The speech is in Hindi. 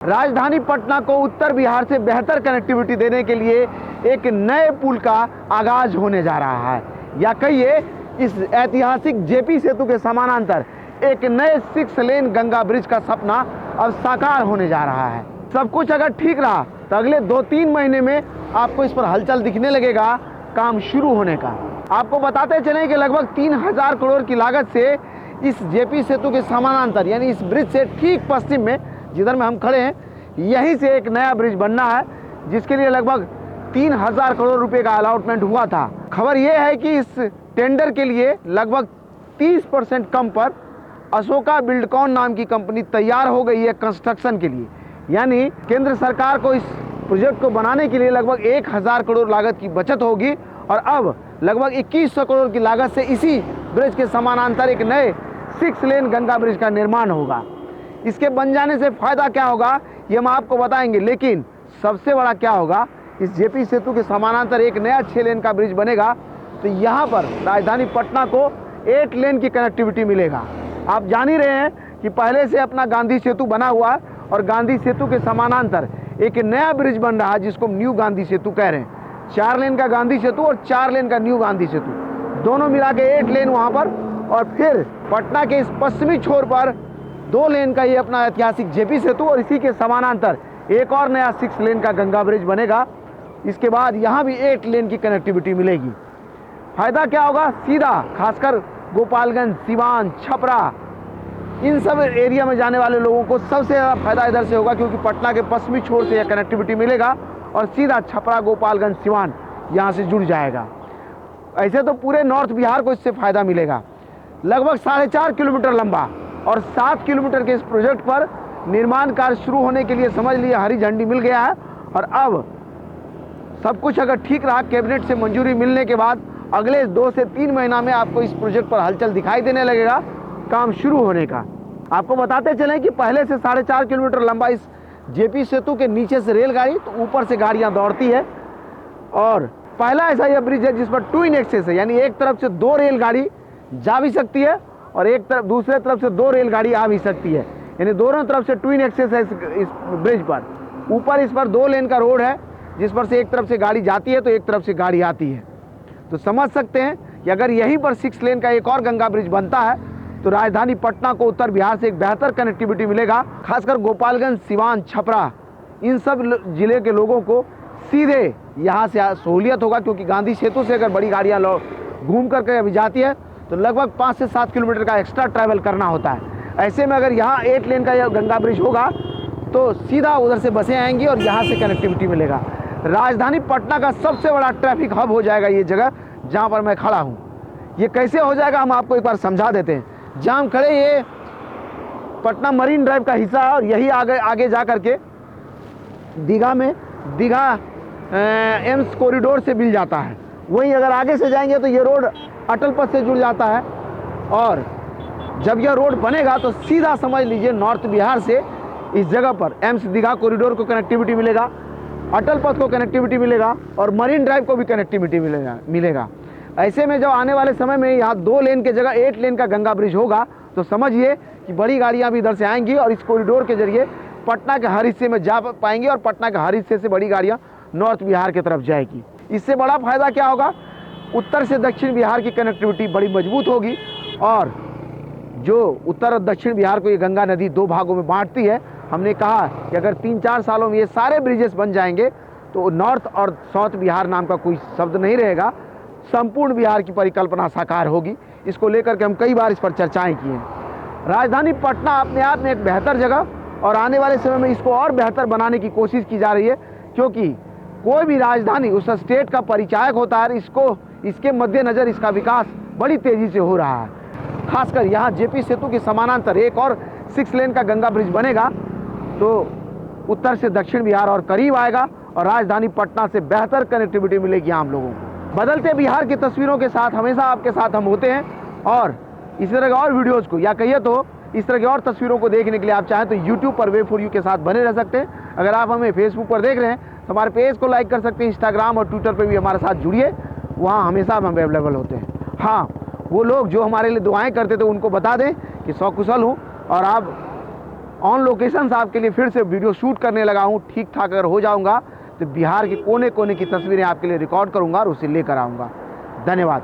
राजधानी पटना को उत्तर बिहार से बेहतर कनेक्टिविटी देने के लिए एक नए पुल का आगाज होने जा रहा है, या कहिए इस ऐतिहासिक जेपी सेतु के समानांतर एक नए 6 लेन गंगा ब्रिज का सपना अब साकार होने जा रहा है। सब कुछ अगर ठीक रहा तो अगले 2-3 महीने में आपको इस पर हलचल दिखने लगेगा काम शुरू होने का। आपको बताते चलें कि लगभग 3000 करोड़ की लागत से इस जेपी सेतु के समानांतर यानी इस ब्रिज से ठीक पश्चिम में जिधर में हम खड़े हैं, यहीं से एक नया ब्रिज बनना है, जिसके लिए लगभग 3000 करोड़ रुपए का अलॉटमेंट हुआ था। खबर यह है कि इस टेंडर के लिए लगभग 30% कम पर अशोका बिल्डकॉन नाम की कंपनी तैयार हो गई है कंस्ट्रक्शन के लिए। यानी केंद्र सरकार को इस प्रोजेक्ट को बनाने के लिए लगभग 1000 करोड़ लागत की बचत होगी और अब लगभग 2100 करोड़ की लागत से इसी ब्रिज के समानांतर एक नए 6 लेन गंगा ब्रिज का निर्माण होगा। इसके बन जाने से फ़ायदा क्या होगा ये हम आपको बताएंगे, लेकिन सबसे बड़ा क्या होगा, इस जेपी सेतु के समानांतर एक नया 6 लेन का ब्रिज बनेगा तो यहाँ पर राजधानी पटना को 8 लेन की कनेक्टिविटी मिलेगा। आप जान ही रहे हैं कि पहले से अपना गांधी सेतु बना हुआ है और गांधी सेतु के समानांतर एक नया ब्रिज बन रहा है जिसको न्यू गांधी सेतु कह रहे हैं। 4 लेन का गांधी सेतु और 4 लेन का न्यू गांधी सेतु, दोनों मिला के 8 लेन वहाँ पर, और फिर पटना के इस पश्चिमी छोर पर 2 लेन का ये अपना ऐतिहासिक जेपी सेतु और इसी के समानांतर एक और नया 6 लेन का गंगा ब्रिज बनेगा। इसके बाद यहाँ भी 8 लेन की कनेक्टिविटी मिलेगी। फायदा क्या होगा, सीधा खासकर गोपालगंज, सिवान, छपरा, इन सब एरिया में जाने वाले लोगों को सबसे ज़्यादा फायदा इधर से होगा, क्योंकि पटना के पश्चिमी छोर से यह कनेक्टिविटी मिलेगा और सीधा छपरा, गोपालगंज, सिवान यहाँ से जुड़ जाएगा। ऐसे तो पूरे नॉर्थ बिहार को इससे फ़ायदा मिलेगा। लगभग 4.5 किलोमीटर लंबा और 7 किलोमीटर के इस प्रोजेक्ट पर निर्माण कार्य शुरू होने के लिए समझ लिए हरी झंडी मिल गया है और अब सब कुछ अगर ठीक रहा, कैबिनेट से मंजूरी मिलने के बाद अगले 2 से 3 महीना में आपको इस प्रोजेक्ट पर हलचल दिखाई देने लगेगा काम शुरू होने का। आपको बताते चलें कि पहले से 4.5 किलोमीटर लंबा इस जेपी सेतु के नीचे से रेलगाड़ी तो ऊपर से गाड़ियां दौड़ती है और पहला ऐसा यह ब्रिज है जिस पर 2 इन एक्सेस है, यानी एक तरफ से 2 रेलगाड़ी जा भी सकती है और एक तरफ दूसरे तरफ से 2 रेलगाड़ी आ भी सकती है, यानी दोनों तरफ से 2 इन एक्सेस है इस ब्रिज पर। ऊपर इस पर 2 लेन का रोड है जिस पर से एक तरफ से गाड़ी जाती है तो एक तरफ से गाड़ी आती है। तो समझ सकते हैं कि अगर यहीं पर 6 लेन का एक और गंगा ब्रिज बनता है तो राजधानी पटना को उत्तर बिहार से एक बेहतर कनेक्टिविटी मिलेगा। खासकर गोपालगंज, सिवान, छपरा, इन सब जिले के लोगों को सीधे यहाँ से सहूलियत होगा, क्योंकि गांधी सेतु से अगर बड़ी गाड़ियाँ घूम करके अभी जाती है तो लगभग 5 से 7 किलोमीटर का एक्स्ट्रा ट्रैवल करना होता है। ऐसे में अगर यहाँ 8 लेन का यह गंगा ब्रिज होगा तो सीधा उधर से बसें आएंगी और यहाँ से कनेक्टिविटी मिलेगा। राजधानी पटना का सबसे बड़ा ट्रैफिक हब हो जाएगा ये जगह जहाँ पर मैं खड़ा हूँ। ये कैसे हो जाएगा हम आपको एक बार समझा देते हैं। जहाँ हम खड़े, ये पटना मरीन ड्राइव का हिस्सा है और यही आगे जा करके दीघा एम्स कॉरिडोर से मिल जाता है। वहीं अगर आगे से जाएंगे तो ये रोड अटल पथ से जुड़ जाता है और जब यह रोड बनेगा तो सीधा समझ लीजिए नॉर्थ बिहार से इस जगह पर एम्स दीघा कॉरिडोर को कनेक्टिविटी मिलेगा, अटल पथ को कनेक्टिविटी मिलेगा और मरीन ड्राइव को भी कनेक्टिविटी मिलेगा। ऐसे में जब आने वाले समय में यहाँ 2 लेन के जगह 8 लेन का गंगा ब्रिज होगा तो समझिए कि बड़ी गाड़ियाँ भी इधर से आएंगी और इस कॉरिडोर के जरिए पटना के हर हिस्से में जा पाएंगी और पटना के हर हिस्से से बड़ी गाड़ियाँ नॉर्थ बिहार की तरफ जाएगी। इससे बड़ा फायदा क्या होगा, उत्तर से दक्षिण बिहार की कनेक्टिविटी बड़ी मजबूत होगी और जो उत्तर और दक्षिण बिहार को ये गंगा नदी 2 भागों में बांटती है, हमने कहा कि अगर 3-4 सालों में ये सारे ब्रिजेस बन जाएंगे तो नॉर्थ और साउथ बिहार नाम का कोई शब्द नहीं रहेगा, संपूर्ण बिहार की परिकल्पना साकार होगी। इसको लेकर के हम कई बार इस पर चर्चाएं की हैं। राजधानी पटना अपने आप में एक बेहतर जगह और आने वाले समय में इसको और बेहतर बनाने की कोशिश की जा रही है, क्योंकि कोई भी राजधानी उस स्टेट का परिचायक होता है। इसके मद्देनज़र इसका विकास बड़ी तेज़ी से हो रहा है। खासकर यहाँ जेपी सेतु के समानांतर एक और 6 लेन का गंगा ब्रिज बनेगा तो उत्तर से दक्षिण बिहार और करीब आएगा और राजधानी पटना से बेहतर कनेक्टिविटी मिलेगी आम लोगों को। बदलते बिहार की तस्वीरों के साथ हमेशा आपके साथ हम होते हैं और इस तरह के और वीडियोज़ को, या कहिए तो इस तरह की और तस्वीरों को देखने के लिए आप चाहें तो यूट्यूब पर वे फॉर यू के साथ बने रह सकते हैं। अगर आप हमें फेसबुक पर देख रहे हैं तो हमारे पेज को लाइक कर सकते हैं। इंस्टाग्राम और ट्विटर पर भी हमारे साथ जुड़िए, वहाँ हमेशा हम अवेलेबल होते हैं। हाँ, वो लोग जो हमारे लिए दुआएं करते थे उनको बता दें कि सकुशल हूँ और आप ऑन लोकेशन आपके लिए फिर से वीडियो शूट करने लगा हूँ। ठीक ठाक अगर हो जाऊँगा तो बिहार के कोने कोने की तस्वीरें आपके लिए रिकॉर्ड करूँगा और उसे लेकर आऊँगा। धन्यवाद।